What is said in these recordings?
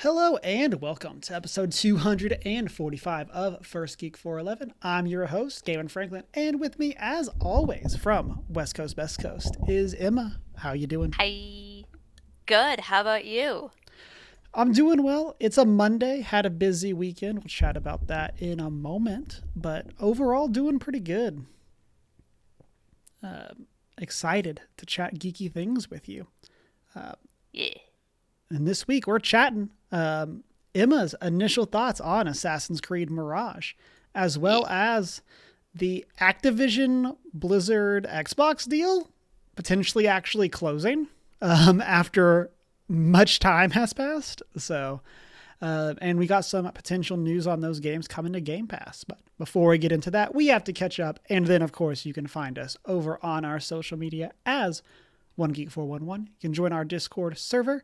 Hello and welcome to episode 245 of First Geek 411. I'm your host, Gavin Franklin, and with me, as always, from West Coast, Best Coast, is Emma. How you doing? Hi. Good. How about you? I'm doing well. It's a Monday, had a busy weekend. We'll chat about that in a moment, but overall, doing pretty good. Excited to chat geeky things with you. Yeah. And this week, we're chatting Emma's initial thoughts on Assassin's Creed Mirage, as Yeah. well as the Activision Blizzard Xbox deal potentially actually closing after much time has passed. And we got some potential news on those games coming to Game Pass. But before we get into that, we have to catch up. And then, of course, you can find us over on our social media as OneGeek411. You can join our Discord server.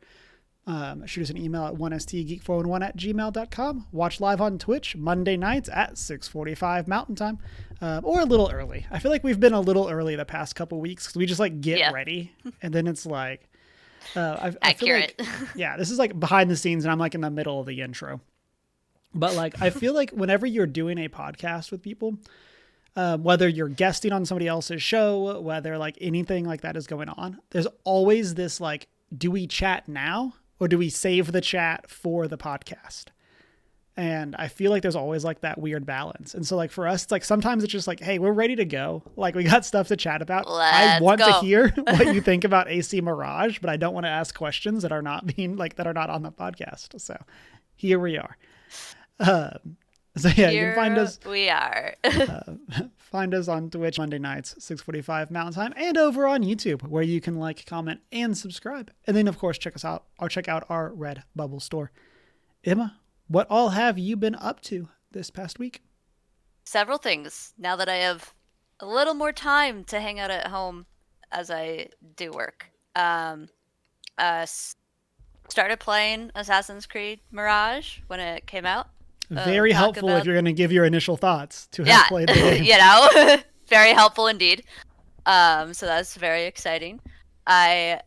Shoot us an email at 1stgeek411@gmail.com. Watch live on Twitch Monday nights at 6:45 Mountain Time, or a little early. I feel like we've been a little early the past couple weeks because we just like get Yeah. ready, and then it's like I feel Accurate. like yeah, this is like behind the scenes, and I'm like in the middle of the intro. But like I feel like whenever you're doing a podcast with people, whether you're guesting on somebody else's show, whether like anything like that is going on, there's always this like, do we chat now or do we save the chat for the podcast? And I feel like there's always like that weird balance. And so like for us, it's like sometimes it's just like, hey, we're ready to go. Like we got stuff to chat about. I Let's want to go. hear what you think about AC Mirage, but I don't want to ask questions that are not being like that are not on the podcast. So here we are. So yeah, you can find Here us we are. find us on Twitch Monday nights, 6:45 Mountain Time, and over on YouTube, where you can like, comment, and subscribe. And then, of course, check us out or check out our Red Bubble store. Emma, what all have you been up to this past week? Several things now that I have a little more time to hang out at home as I do work. Uh, s- Started playing Assassin's Creed Mirage when it came out. Very Talk helpful if about you're going to give your initial thoughts to have yeah, played the game. very helpful indeed. So that's very exciting. I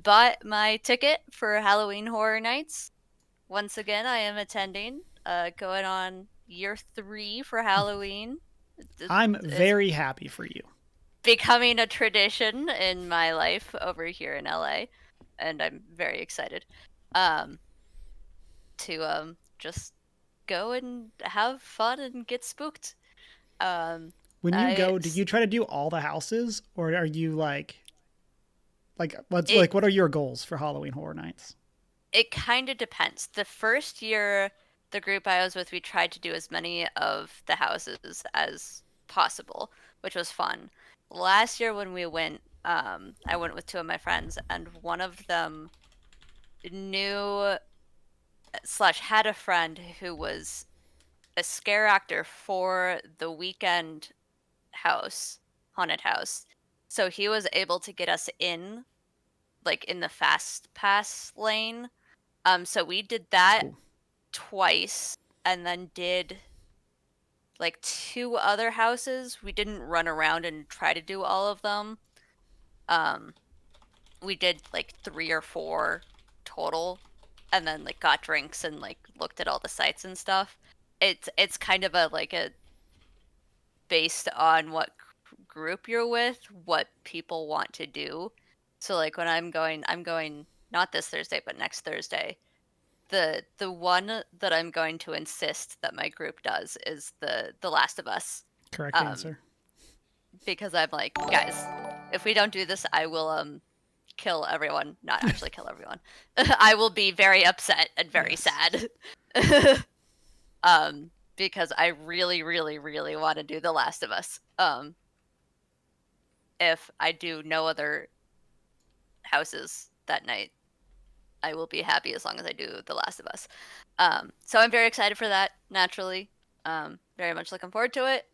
bought my ticket for Halloween Horror Nights. Once again, I am attending. Going on year 3 for Halloween. I'm It's very happy for you. becoming a tradition in my life over here in LA, and I'm very excited um, to just go and have fun and get spooked. Um, When you I go, do you try to do all the houses, or are you like it what are your goals for Halloween Horror Nights? it kind of depends. The first year, the group I was with, we tried to do as many of the houses as possible, which was fun. Last year when we went, I went with two of my friends, and one of them knew slash had a friend who was a scare actor for the weekend house, haunted house. So he was able to get us in, like in the fast pass lane. So we did that Cool. twice and then did like two other houses. We didn't run around and try to do all of them. Um, we did like 3 or 4 total and then like got drinks and like looked at all the sites and stuff. It's kind of a like a based on what group you're with, what people want to do. So like when I'm going not this Thursday but next Thursday. The one that I'm going to insist that my group does is the Last of Us. Correct Um, answer. because I'm like, guys, if we don't do this, I will kill everyone. Not actually kill everyone. I will be very upset and very Yes. sad. Because I really, really, really want to do The Last of Us. If I do no other houses that night, I will be happy as long as I do The Last of Us. So I'm very excited for that, naturally. Very much looking forward to it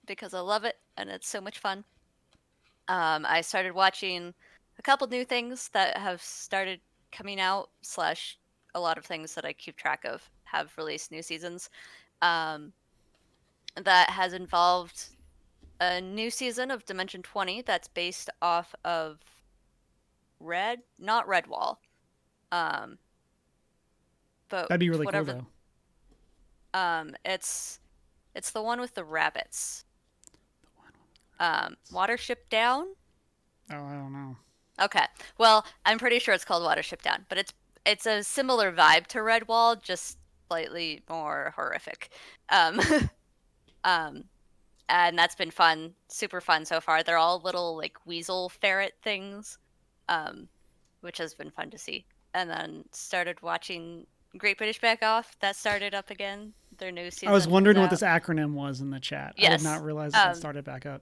because I love it and it's so much fun. I started watching a couple new things that have started coming out, slash, a lot of things that I keep track of have released new seasons. Um, that has involved a new season of Dimension 20 that's based off of not Redwall. Um, but That'd be really whatever. cool though. It's the one with the rabbits. Watership Down. Oh, I don't know. Okay, well, I'm pretty sure it's called Watership Down, but it's a similar vibe to Redwall, just slightly more horrific. Um, um, and that's been fun, super fun so far. They're all little like weasel ferret things, um, which has been fun to see. And then started watching Great British Bake Off. That started up again. Their new season. I was wondering is what out. this acronym was in the chat. I Yes. did not realize it started back up.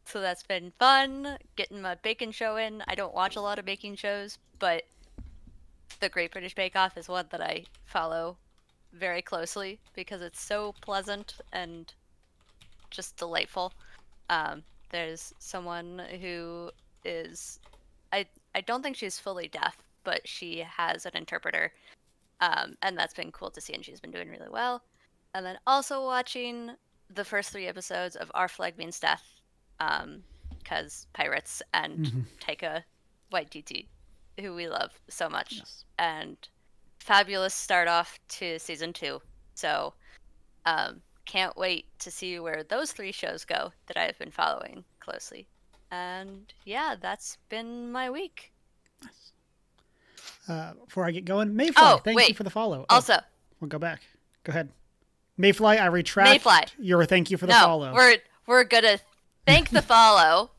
So that's been fun, getting my baking show in. I don't watch a lot of baking shows, but the Great British Bake Off is one that I follow very closely because it's so pleasant and just delightful. There's someone who is, I don't think she's fully deaf, but she has an interpreter, and that's been cool to see, and she's been doing really well. And then also watching the first 3 episodes of Our Flag Means Death, because pirates and Taika Waititi, who we love so much, Yes. and fabulous start off to season 2. So can't wait to see where those 3 shows go that I've been following closely. And yeah, that's been my week. Before I get going, Mayfly, thank you wait. for the follow. Also, we'll go back. Go ahead. Mayfly, I retract Mayfly. your thank you for the follow. We're gonna thank the follow.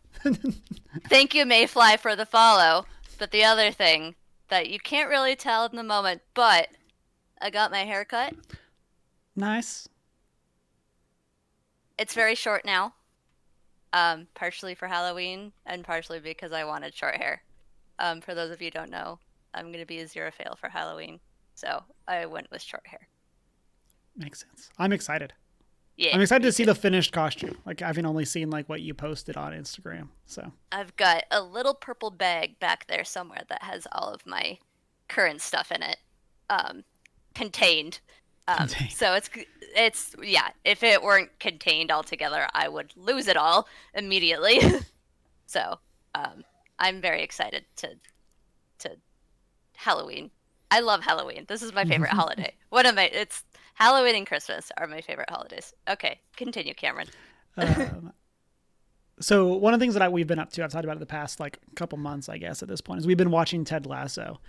Thank you, Mayfly, for the follow. But the other thing that you can't really tell in the moment, but I got my hair cut. Nice. It's very short now. Partially for Halloween and partially because I wanted short hair. For those of you who don't know, I'm going to be a 0 fail for Halloween. So I went with short hair. Makes sense. I'm excited. Yeah. I'm excited to see the finished costume. Like, I've only seen like what you posted on Instagram. So I've got a little purple bag back there somewhere that has all of my current stuff in it, contained. So it's yeah. If it weren't contained altogether, I would lose it all immediately. So I'm very excited to Halloween. I love Halloween. This is my favorite holiday. It's Halloween and Christmas are my favorite holidays. Okay, continue, Cameron. So one of the things that we've been up to, I've talked about it the past like couple months, I guess, at this point, is we've been watching Ted Lasso.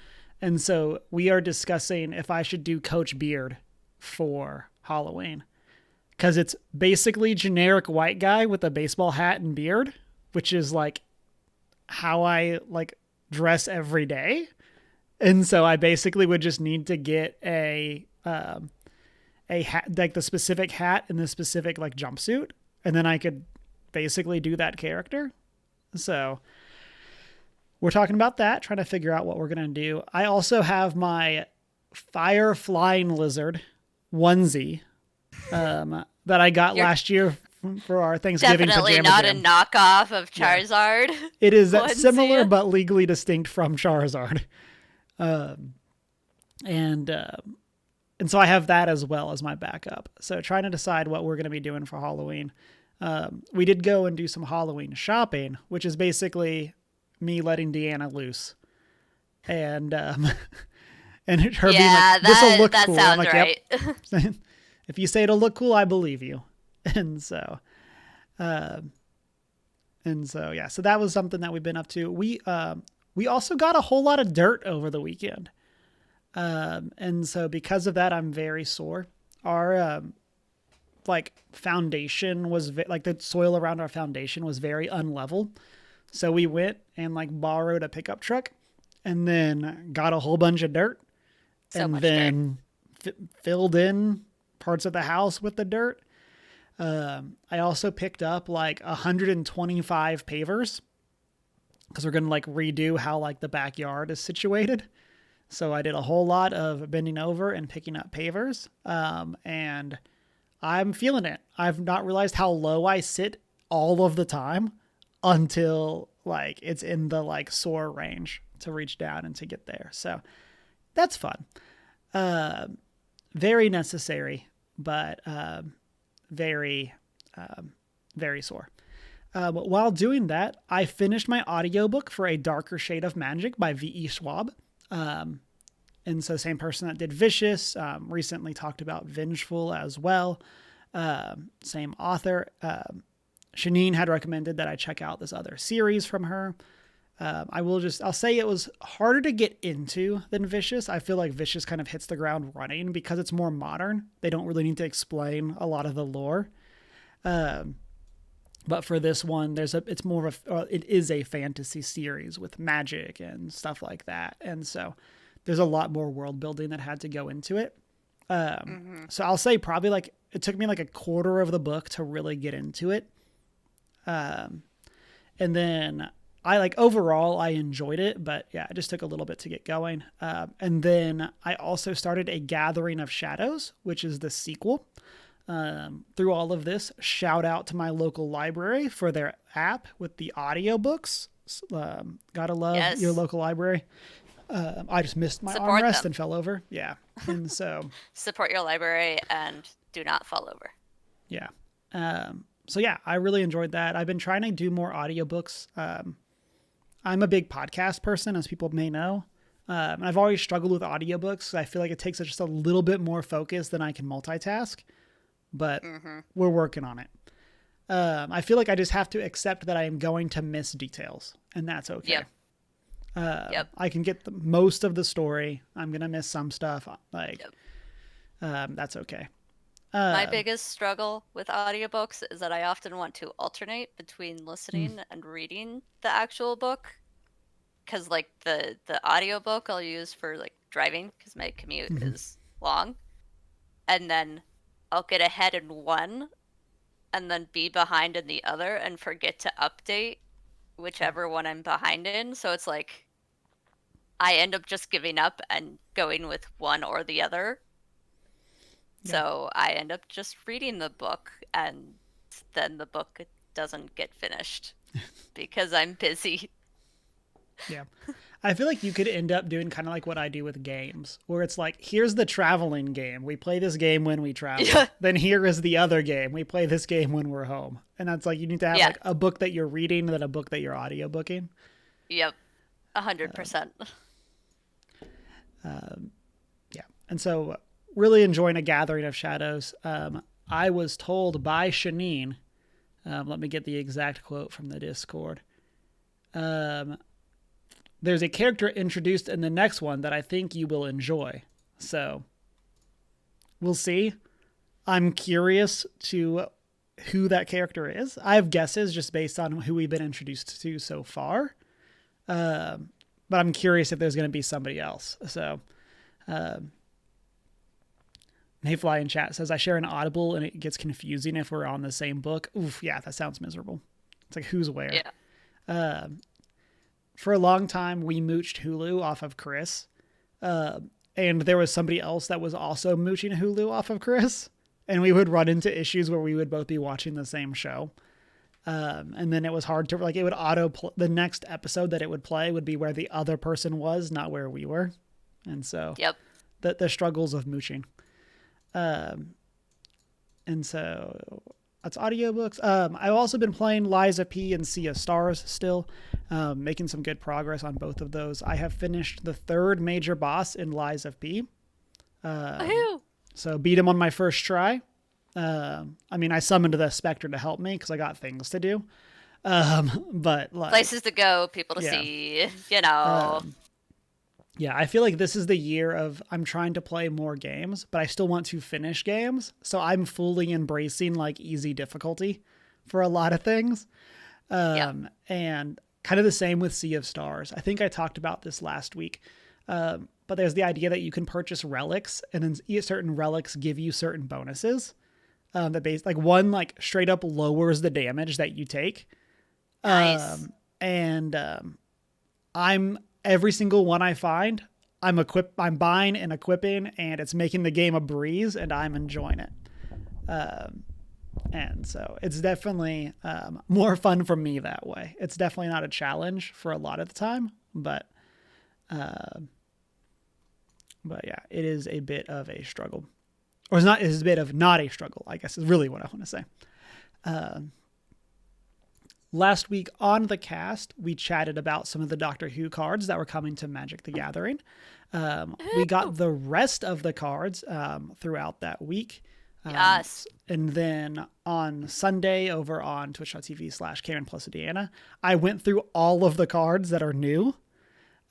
And so we are discussing if I should do Coach Beard for Halloween. Because it's basically generic white guy with a baseball hat and beard, which is like how I like dress every day. And so I basically would just need to get a hat, like the specific hat and the specific like jumpsuit. And then I could basically do that character. So we're talking about that, trying to figure out what we're going to do. I also have my fire flying lizard onesie that I got last year for our Thanksgiving Definitely pajama not jam. A knockoff of Charizard. Yeah. It is onesie. Similar but legally distinct from Charizard. And so I have that as well as my backup. So trying to decide what we're going to be doing for Halloween. We did go and do some Halloween shopping, which is basically me letting Deanna loose. And her being like, this'll look that cool. Sounds I'm like, right. Yep. If you say it'll look cool, I believe you. And so yeah, so that was something that we've been up to. We also got a whole lot of dirt over the weekend. And so because of that, I'm very sore. Our, like foundation was like the soil around our foundation was very unlevel. So we went and like borrowed a pickup truck and then got a whole bunch of dirt and then filled in parts of the house with the dirt. I also picked up like 125 pavers because we're going to like redo how like the backyard is situated. So I did a whole lot of bending over and picking up pavers. And I'm feeling it. I've not realized how low I sit all of the time until like it's in the like sore range to reach down and to get there. So that's fun. Very necessary, but very sore. While doing that, I finished my audiobook for A Darker Shade of Magic by V.E. Schwab. And so same person that did Vicious recently talked about Vengeful as well. Same author. Shanine had recommended that I check out this other series from her. I'll say it was harder to get into than Vicious. I feel like Vicious kind of hits the ground running because it's more modern. They don't really need to explain a lot of the lore. But for this one, it is a fantasy series with magic and stuff like that. And so there's a lot more world building that had to go into it. So I'll say probably like it took me like a quarter of the book to really get into it. And then overall I enjoyed it, but yeah, it just took a little bit to get going. And then I also started A Gathering of Shadows, which is the sequel. Through all of this, shout out to my local library for their app with the audiobooks. Gotta love your local library. I just missed my armrest and fell over. Yeah. And so support your library and do not fall over. Yeah. So yeah, I really enjoyed that. I've been trying to do more audiobooks. I'm a big podcast person, as people may know. And I've always struggled with audiobooks. I feel like it takes just a little bit more focus than I can multitask, but we're working on it. I feel like I just have to accept that I am going to miss details, and that's okay. Yep. I can get most of the story. I'm going to miss some stuff. That's okay. My biggest struggle with audiobooks is that I often want to alternate between listening and reading the actual book. Because like the audiobook I'll use for like driving because my commute is long. And then I'll get ahead in one and then be behind in the other and forget to update whichever one I'm behind in. So it's like I end up just giving up and going with one or the other. Yeah. So I end up just reading the book, and then the book doesn't get finished because I'm busy. Yeah. I feel like you could end up doing kind of like what I do with games, where it's like, here's the traveling game. We play this game when we travel. Yeah. Then here is the other game. We play this game when we're home. And that's like, you need to have like a book that you're reading and then a book that you're audiobooking. Yep. 100%. Yeah. And so really enjoying A Gathering of Shadows. I was told by Shanine, let me get the exact quote from the Discord. There's a character introduced in the next one that I think you will enjoy. So we'll see. I'm curious to who that character is. I have guesses just based on who we've been introduced to so far. But I'm curious if there's going to be somebody else. So, Mayfly in chat says, I share an Audible and it gets confusing if we're on the same book. Oof, yeah, that sounds miserable. It's like, who's where? Yeah. For a long time, we mooched Hulu off of Chris. And there was somebody else that was also mooching Hulu off of Chris. And we would run into issues where we would both be watching the same show. And then it was hard to, like, it would the next episode that it would play would be where the other person was, not where we were. And so the struggles of mooching. And so that's audiobooks. I've also been playing Liza P and Sea of Stars still, making some good progress on both of those. I have finished the third major boss in Liza P. So beat him on my first try. I mean, I summoned the Spectre to help me because I got things to do. But like, places to go, people to see, you know. Yeah, I feel like this is the year of I'm trying to play more games, but I still want to finish games. So I'm fully embracing like easy difficulty for a lot of things. And kind of the same with Sea of Stars. I think I talked about this last week. But there's the idea that you can purchase relics, and then certain relics give you certain bonuses. That like one like straight up lowers the damage that you take. Nice. I'm every single one I find, I'm buying and equipping, and it's making the game a breeze, and I'm enjoying it. And so it's definitely more fun for me that way. It's definitely not a challenge for a lot of the time, but yeah, it is a bit of a struggle. Or it is a bit of not a struggle, I guess is really what I want to say. Last week on the cast, we chatted about some of the Doctor Who cards that were coming to Magic the Gathering. We got the rest of the cards throughout that week. Yes. And then on Sunday over on twitch.tv/Karen plus Deanna, I went through all of the cards that are new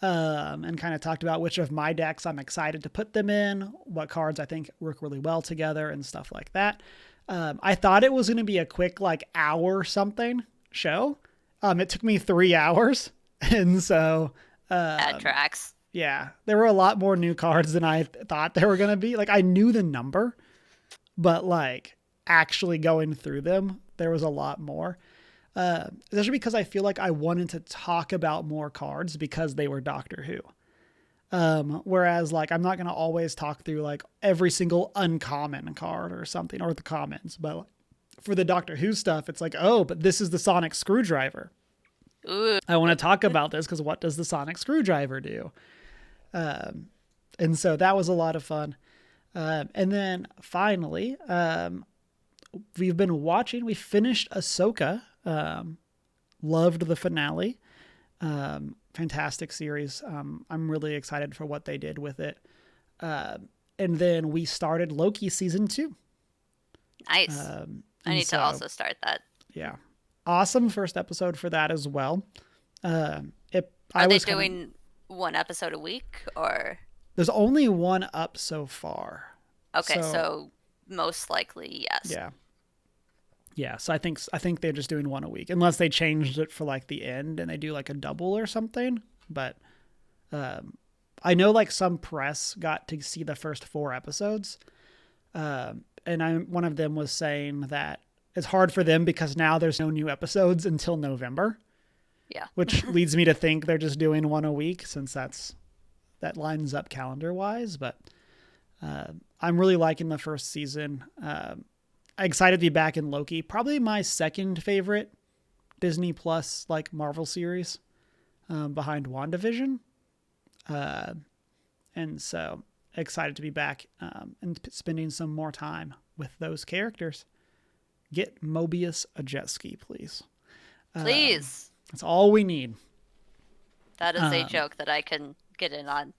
and kind of talked about which of my decks I'm excited to put them in, what cards I think work really well together, and stuff like that. I thought it was going to be a quick, like, hour something show. It took me 3 hours. And so, That tracks. yeah, there were a lot more new cards than I thought there were going to be. Like, I knew the number, but, like, actually going through them, there was a lot more. Especially because I feel like I wanted to talk about more cards because they were Doctor Who. Whereas, like, I'm not going to always talk through, like, every single uncommon card or something, or the commons. But for the Doctor Who stuff, it's like, oh, but this is the sonic screwdriver. Ooh. I want to talk about this because what does the sonic screwdriver do? And so that was a lot of fun. And then finally, we finished Ahsoka. Loved the finale. Fantastic series. I'm really excited for what they did with it. And then we started Loki season 2. Nice. I need to also start that. Yeah. Awesome first episode for that as well. Are they doing one episode a week, or? There's only one up so far. Okay, so most likely yes. Yeah. Yeah, so I think they're just doing one a week, unless they changed it for, like, the end and they do, like, a double or something. But I know, like, some press got to see the first 4 episodes, and one of them was saying that it's hard for them because now there's no new episodes until November. Yeah. Which leads me to think they're just doing one a week, since that lines up calendar wise. But I'm really liking the first season. I'm excited to be back in Loki. Probably my second favorite Disney Plus, like, Marvel series, behind WandaVision. And so excited to be back and spending some more time with those characters. Get Mobius a jet ski, please. Please. That's all we need. That is a joke that I can get in on,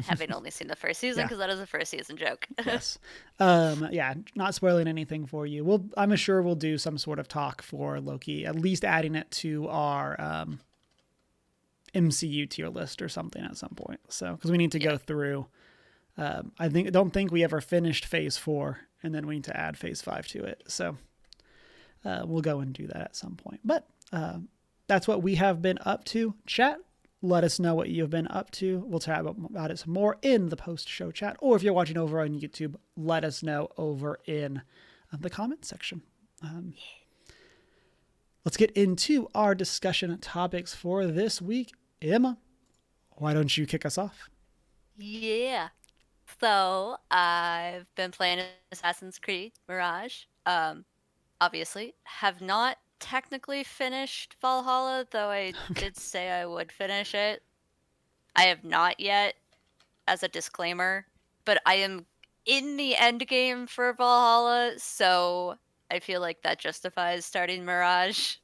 having only seen the first season, because that is a first season joke. Yes. Yeah, not spoiling anything for you. I'm sure we'll do some sort of talk for Loki, at least adding it to our MCU tier list or something at some point. So, because we need to go through. I don't think we ever finished Phase 4, and then we need to add Phase 5 to it. So, we'll go and do that at some point. But that's what we have been up to. Chat, let us know what you've been up to. We'll chat about it some more in the post-show chat. Or if you're watching over on YouTube, let us know over in the comment section. Let's get into our discussion topics for this week. Emma, why don't you kick us off? Yeah. So I've been playing Assassin's Creed Mirage. Obviously, have not technically finished Valhalla, though I did say I would finish it. I have not yet, as a disclaimer, but I am in the end game for Valhalla, so I feel like that justifies starting Mirage.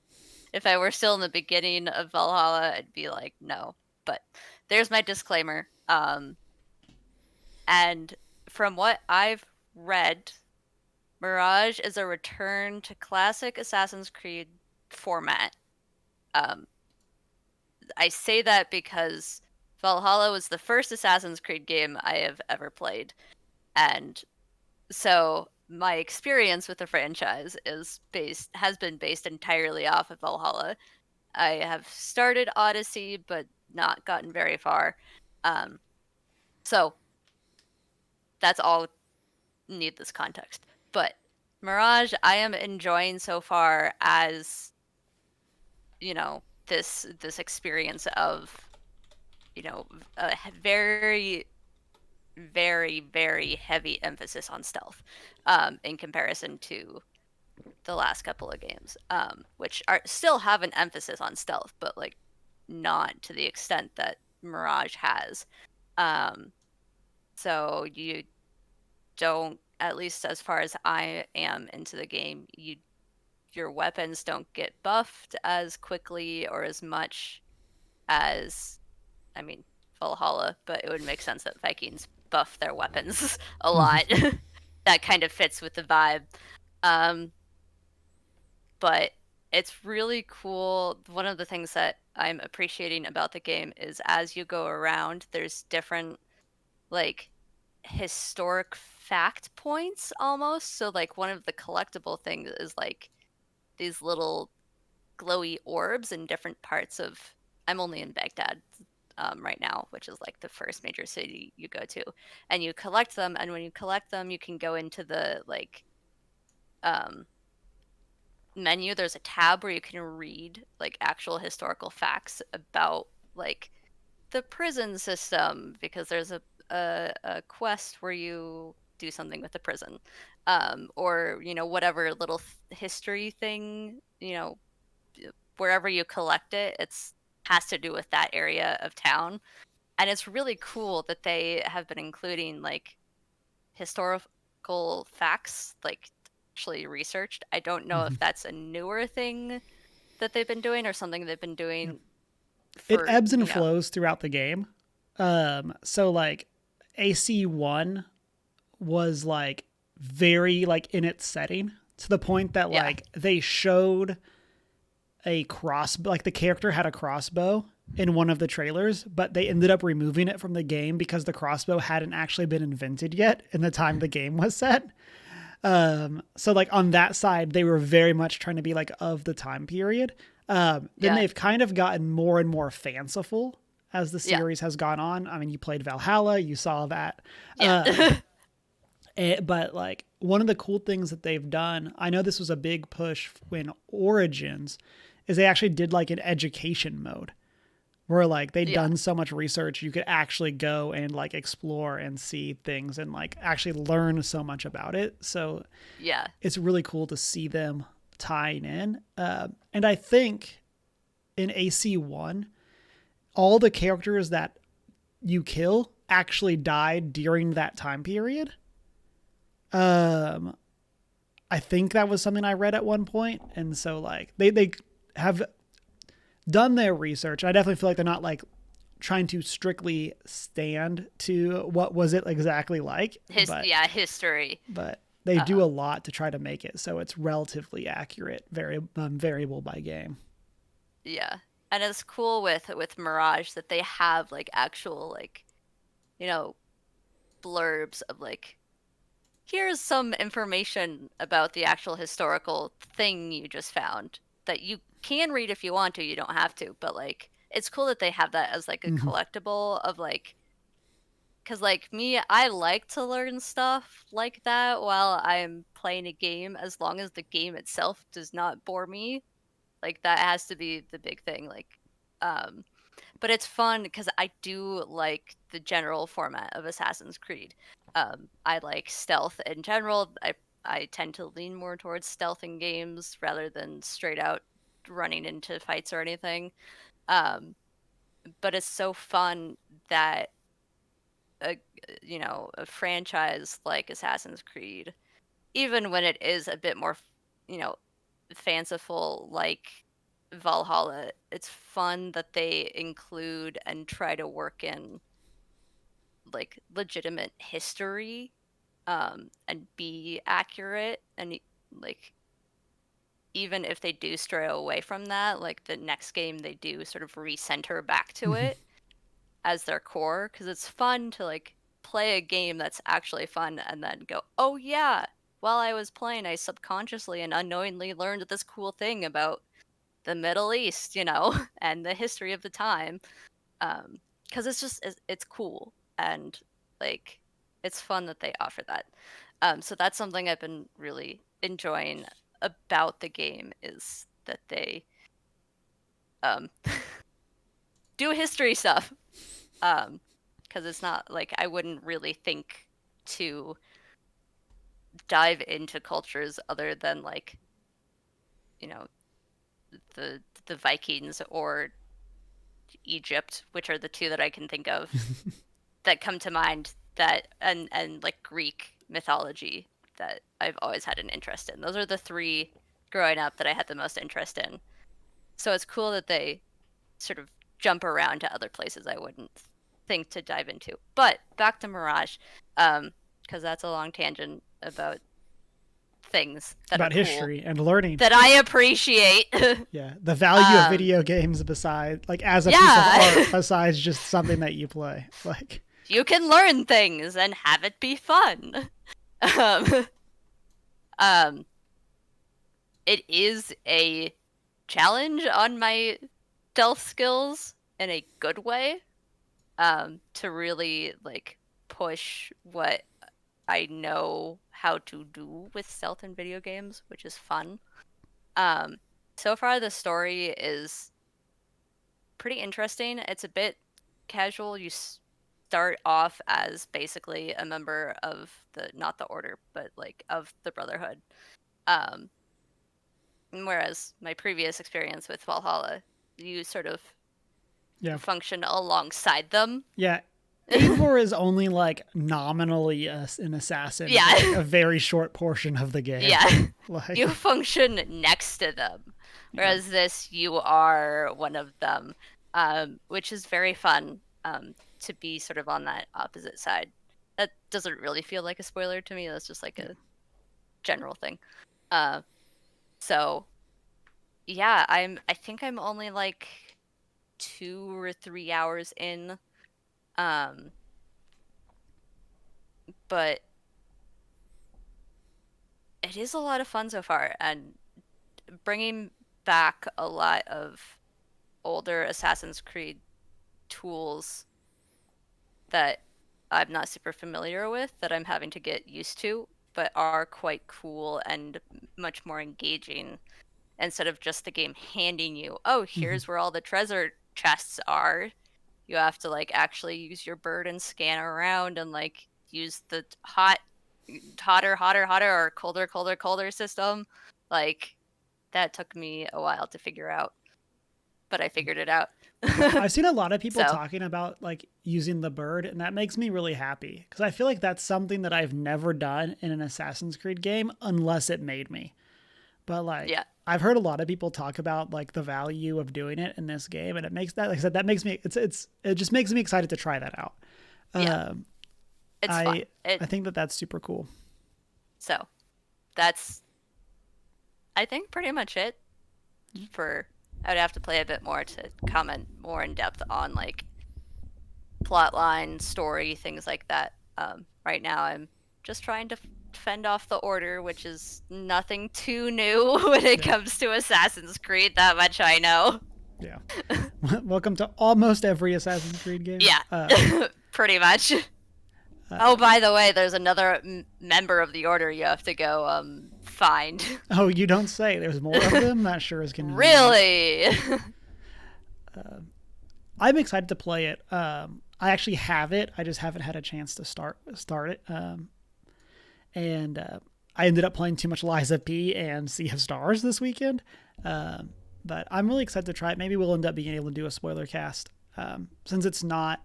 If I were still in the beginning of Valhalla, I'd be like, no. But there's my disclaimer. And from what I've read, Mirage is a return to classic Assassin's Creed format. I say that because Valhalla was the first Assassin's Creed game I have ever played. And so my experience with the franchise has been based entirely off of Valhalla. I have started Odyssey, but not gotten very far. So that's all need this context. But Mirage, I am enjoying so far as, this experience of, a very, very, very heavy emphasis on stealth, in comparison to the last couple of games, which still have an emphasis on stealth, but, like, not to the extent that Mirage has. So you don't, at least as far as I am into the game, you your weapons don't get buffed as quickly or as much as, I mean, Valhalla, but it would make sense that Vikings buff their weapons a lot. That kind of fits with the vibe. Um, but it's really cool. One of the things that I'm appreciating about the game is as you go around, there's different like historic fact points almost. So like one of the collectible things is like these little glowy orbs in different parts of, I'm only in Baghdad right now, which is like the first major city you go to, and you collect them, and when you collect them you can go into the like um menu. There's a tab where you can read like actual historical facts about like the prison system, because there's a quest where you do something with the prison, or whatever little history thing, wherever you collect it, it's has to do with that area of town. And it's really cool that they have been including like historical facts, like actually researched. I don't know if that's a newer thing that they've been doing or something they've been Yeah. doing It for, ebbs and flows throughout the game. So like AC1 was like very like in its setting to the point that yeah, like they showed a like the character had a crossbow in one of the trailers, but they ended up removing it from the game because the crossbow hadn't actually been invented yet in the time the game was set. So like on that side, they were very much trying to be like of the time period. Then yeah, they've kind of gotten more and more fanciful as the yeah, series has gone on. I mean, you played Valhalla, you saw that. yeah. But like one of the cool things that they've done, I know this was a big push when Origins, is they actually did like an education mode where like they'd Yeah, done so much research you could actually go and like explore and see things and like actually learn so much about it. So yeah, it's really cool to see them tying in. And I think in AC1, all the characters that you kill actually died during that time period. Um, I think that was something I read at one point, and so like they have done their research. I definitely feel like they're not like trying to strictly stand to what was it exactly like, history. but they do a Um, lot to try to make it so it's relatively accurate, variable by game. yeah, and it's cool with Mirage that they have like actual like you know blurbs of like, here's some information about the actual historical thing you just found that you can read if you want to. You don't have to, but like it's cool that they have that as like a Mm-hmm. collectible of like, because like me, I like to learn stuff like that while I'm playing a game, as long as the game itself does not bore me. Like that has to be the big thing. Like, um, but it's fun because I do like the general format of Assassin's Creed. I like stealth in general. I tend to lean more towards stealth in games rather than straight out running into fights or anything. Um, but it's so fun that a a franchise like Assassin's Creed, even when it is a bit more you know fanciful like Valhalla, it's fun that they include and try to work in like legitimate history, and be accurate, and like even if they do stray away from that, like the next game they do sort of recenter back to Mm-hmm. it as their core, because it's fun to like play a game that's actually fun and then go, oh yeah, while I was playing I subconsciously and unknowingly learned this cool thing about the Middle East, and the history of the time. Because it's cool, and like it's fun that they offer that. So that's something I've been really enjoying about the game, is that they um do history stuff. Because it's not like I wouldn't really think to dive into cultures other than like you know the Vikings or Egypt, which are the two that I can think of that come to mind, that and like Greek mythology that I've always had an interest in. Those are the three growing up that I had the most interest in. So it's cool that they sort of jump around to other places I wouldn't think to dive into. But back to Mirage, because that's a long tangent about things that are About cool history and learning. that I appreciate. Yeah, the value of video games besides, like, as a piece of art, besides just something that you play. Like, you can learn things and have it be fun. Um, it is a challenge on my stealth skills in a good way, to really like push what I know how to do with stealth in video games, which is fun. So far the story is pretty interesting. It's a bit casual. You start off as basically a member of not the Order, but like of the Brotherhood. Whereas my previous experience with Valhalla, you sort of function alongside them. Yeah. Eivor is only like nominally an assassin. Yeah. For, like, a very short portion of the game. Yeah. Like, you function next to them. Whereas this, you are one of them, which is very fun, to be sort of on that opposite side. That doesn't really feel like a spoiler to me. That's just like a general thing. So, yeah, I think I'm only like 2 or 3 hours in, but it is a lot of fun so far, and bringing back a lot of older Assassin's Creed tools that I'm not super familiar with, that I'm having to get used to, but are quite cool and much more engaging, instead of just the game handing you, oh, here's where all the treasure chests are. You have to like actually use your bird and scan around and like use the hotter, or colder system. Like, that took me a while to figure out, but I figured it out. I've seen a lot of people talking about like using the bird, and that makes me really happy, because I feel like that's something that I've never done in an Assassin's Creed game unless it made me. But like, I've heard a lot of people talk about like the value of doing it in this game, and it makes that, like I said, that makes me, it just makes me excited to try that out. It's fun. I think that's super cool. So that's, I think, pretty much it. I would have to play a bit more to comment more in depth on like plot line, story, things like that. Right now I'm just trying to fend off the Order, which is nothing too new when it comes to Assassin's Creed. That much I know. Yeah. Welcome to almost every Assassin's Creed game. Yeah. Pretty much. Oh, by the way, there's another member of the Order you have to go find. Oh, you don't say. There's more of them? That sure is convenient. Really? I'm excited to play it. I actually have it. I just haven't had a chance to start it. And I ended up playing too much Lies of P and Sea of Stars this weekend. But I'm really excited to try it. Maybe we'll end up being able to do a spoiler cast. Since it's not,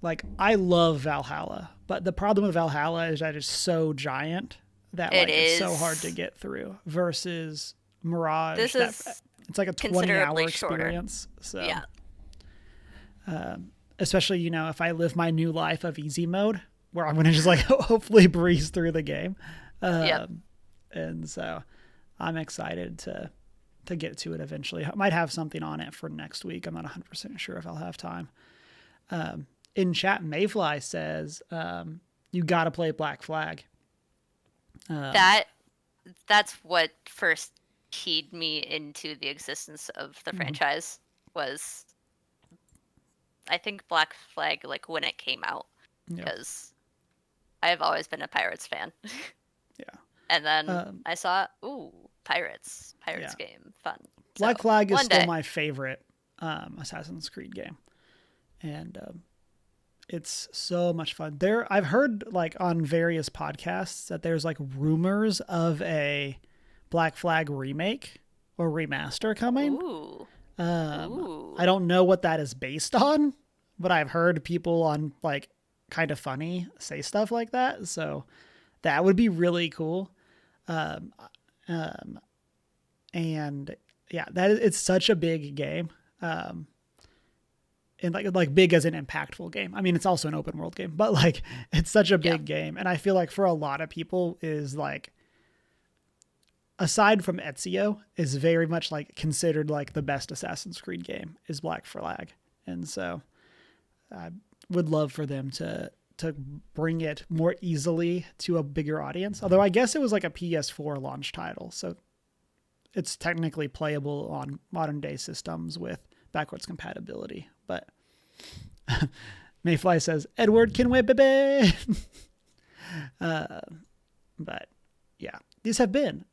like, I love Valhalla, but the problem with Valhalla is that it's so giant that like it's so hard to get through, versus Mirage. It's like a 20-hour experience. So yeah. Especially, you know, if I live my new life of easy mode, where I'm going to just like hopefully breeze through the game. And so I'm excited to get to it eventually. I might have something on it for next week. I'm not 100% sure if I'll have time. In chat, Mayfly says, you got to play Black Flag. That's what first keyed me into the existence of the franchise, was I think Black Flag, like when it came out, because I've always been a Pirates fan. And then I saw, Pirates game, fun. Black Flag is still my favorite Assassin's Creed game. And it's so much fun. I've heard like on various podcasts that there's like rumors of a Black Flag remake or remaster coming. I don't know what that is based on, but I've heard people on like Kind of Funny say stuff like that. So that would be really cool. And yeah, it's such a big game. And like big as an impactful game. I mean, it's also an open world game, but like it's such a big game. And I feel like for a lot of people is like, aside from Ezio, is very much like considered like the best Assassin's Creed game is Black Flag. And so I would love for them to bring it more easily to a bigger audience. Although I guess it was like a PS4 launch title. So it's technically playable on modern day systems with backwards compatibility. But Mayfly says, Edward can wait, baby. But yeah, these have been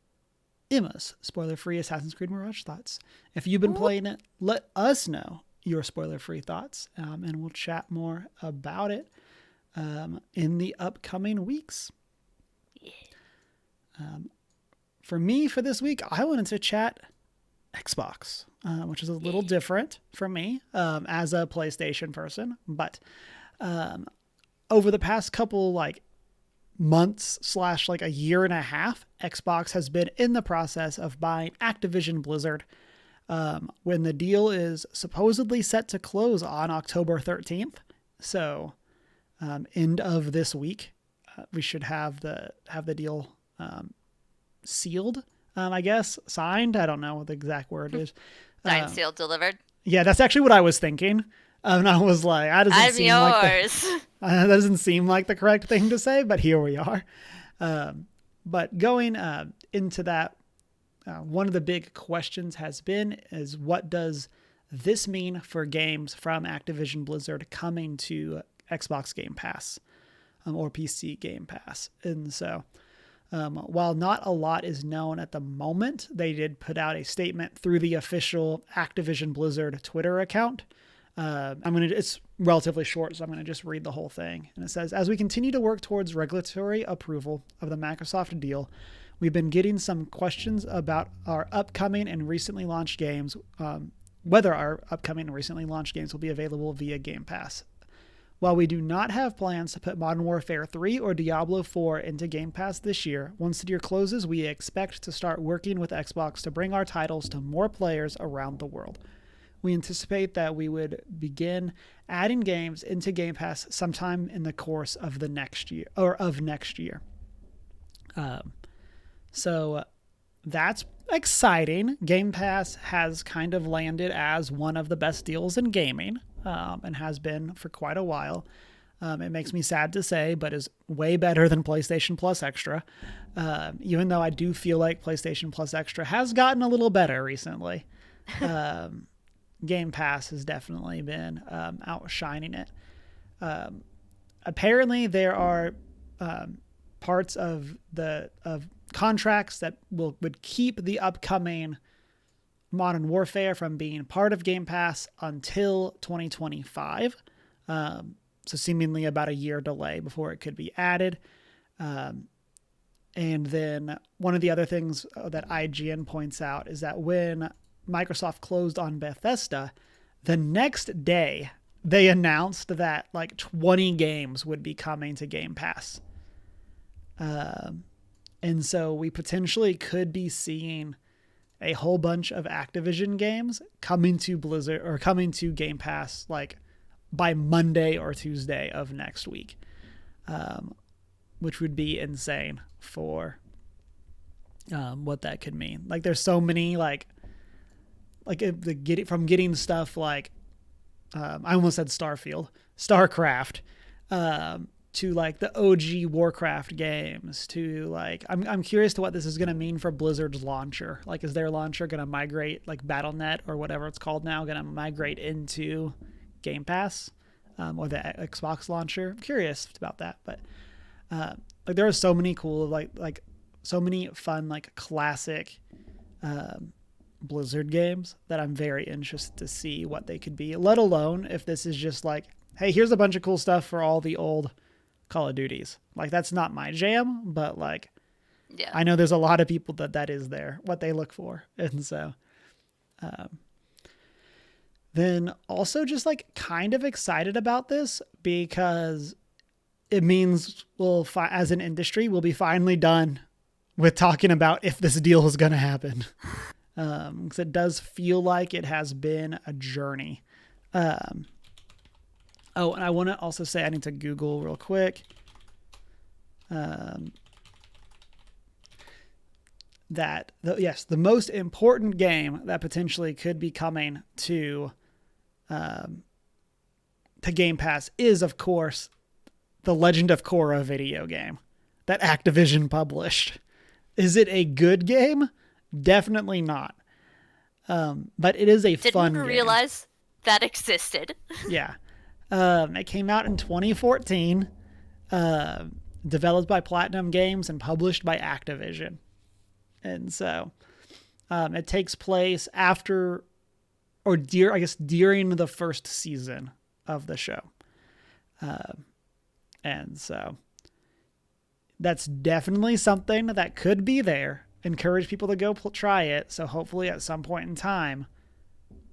Emma's spoiler-free Assassin's Creed Mirage thoughts. If you've been playing it, let us know your spoiler-free thoughts, and we'll chat more about it in the upcoming weeks. For me, for this week, I wanted to chat Xbox, which is a little different for me as a PlayStation person. But over the past couple like months / like a year and a half, Xbox has been in the process of buying Activision Blizzard when the deal is supposedly set to close on October 13th. So end of this week, we should have the deal sealed, I guess, signed. I don't know what the exact word is. Signed, sealed, delivered. Yeah, that's actually what I was thinking. And I was like, that doesn't seem like the correct thing to say, but here we are. But going into that, one of the big questions is what does this mean for games from Activision Blizzard coming to Xbox Game Pass or PC Game Pass? And so while not a lot is known at the moment, they did put out a statement through the official Activision Blizzard Twitter account. It's relatively short, so I'm going to just read the whole thing. And it says, as we continue to work towards regulatory approval of the Microsoft deal, we've been getting some questions about our upcoming and recently launched games, whether our upcoming and recently launched games will be available via Game Pass. While we do not have plans to put Modern Warfare 3 or Diablo 4 into Game Pass this year, once the deal closes, we expect to start working with Xbox to bring our titles to more players around the world. We anticipate that we would begin adding games into Game Pass sometime in the course of the next year. So that's exciting. Game Pass has kind of landed as one of the best deals in gaming, and has been for quite a while. It makes me sad to say, but is way better than PlayStation Plus Extra. Even though I do feel like PlayStation Plus Extra has gotten a little better recently. Game Pass has definitely been outshining it. Apparently, there are parts of contracts that would keep the upcoming Modern Warfare from being part of Game Pass until 2025. So seemingly about a year delay before it could be added. And then one of the other things that IGN points out is that when Microsoft closed on Bethesda, the next day they announced that like 20 games would be coming to Game Pass. And so we potentially could be seeing a whole bunch of Activision games coming to Blizzard or coming to Game Pass like by Monday or Tuesday of next week, which would be insane for what that could mean. Like there's so many getting stuff like I almost said StarCraft, to like the OG Warcraft games, to like I'm curious to what this is going to mean for Blizzard's launcher. Like, is their launcher going to migrate, like Battle.net or whatever it's called now, going to migrate into Game Pass, or the Xbox launcher? I'm curious about that. But like there are so many cool like so many fun like classic Blizzard games that I'm very interested to see what they could be, let alone if this is just like, hey, here's a bunch of cool stuff for all the old Call of Duties. Like, that's not my jam, but like, yeah, I know there's a lot of people that is what they look for. And so then also just like kind of excited about this because it means as an industry, we'll be finally done with talking about if this deal is going to happen. because it does feel like it has been a journey. And I want to also say, I need to Google real quick. That the most important game that potentially could be coming to Game Pass is, of course, the Legend of Korra video game that Activision published. Is it a good game? Definitely not. But it is a fun game. Didn't realize that existed. Yeah. It came out in 2014, developed by Platinum Games and published by Activision. And so it takes place after, or during the first season of the show. And so that's definitely something that could be there. Encourage people to go try it. So hopefully at some point in time,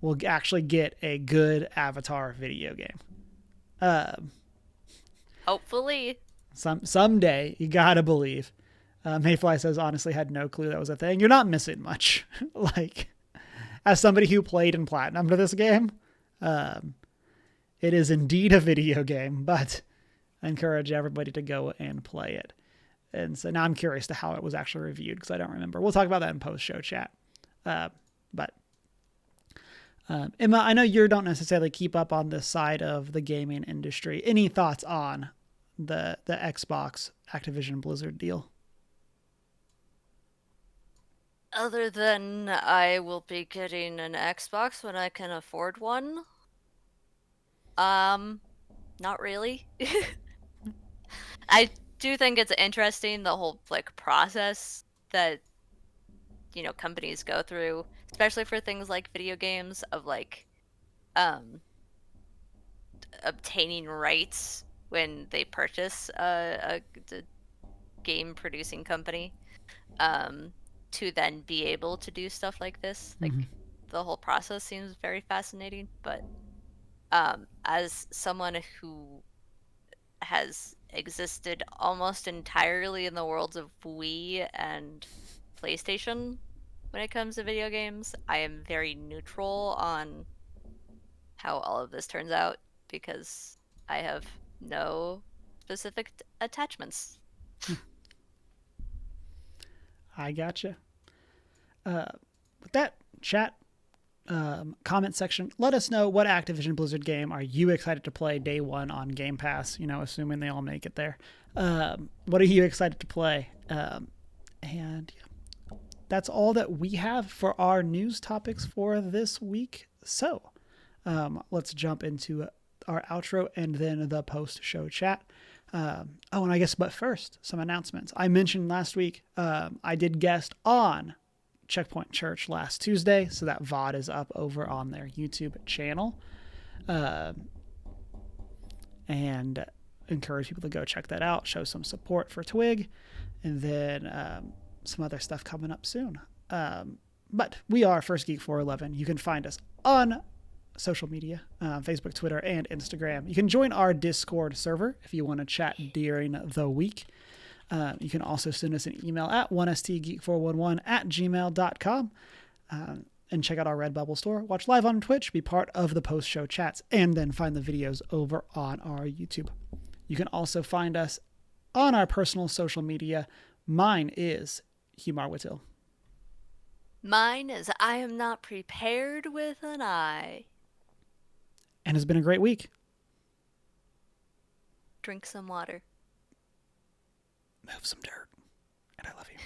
we'll actually get a good Avatar video game. Hopefully. Someday, you gotta believe. Mayfly says, honestly, had no clue that was a thing. You're not missing much. Like, as somebody who played in Platinum to this game, it is indeed a video game, but I encourage everybody to go and play it. And so now I'm curious to how it was actually reviewed, because I don't remember. We'll talk about that in post-show chat. But Emma, I know you don't necessarily keep up on this side of the gaming industry. Any thoughts on the Xbox Activision Blizzard deal? Other than I will be getting an Xbox when I can afford one. Not really. I do think it's interesting, the whole process that companies go through, especially for things like video games, of obtaining rights when they purchase a game producing company, to then be able to do stuff like this. The whole process seems very fascinating, but as someone who has existed almost entirely in the worlds of Wii and PlayStation when it comes to video games, I am very neutral on how all of this turns out, because I have no specific attachments. I gotcha. With that, chat, comment section, let us know, what Activision Blizzard game are you excited to play day one on Game Pass, assuming they all make it there. What are you excited to play? And yeah, that's all that we have for our news topics for this week. So let's jump into our outro and then the post-show chat. And I guess, but first, some announcements. I mentioned last week, I did guest on Checkpoint Church last Tuesday, so that VOD is up over on their YouTube channel. And encourage people to go check that out, show some support for Twig, and then some other stuff coming up soon. But we are First Geek 411. You can find us on social media, Facebook, Twitter, and Instagram. You can join our Discord server if you want to chat during the week. You can also send us an email at 1stgeek411@gmail.com, and check out our Redbubble store. Watch live on Twitch, be part of the post-show chats, and then find the videos over on our YouTube. You can also find us on our personal social media. Mine is Hugh Marwittil. Mine is I am not prepared with an I. And it's been a great week. Drink some water. Move some dirt. And I love you.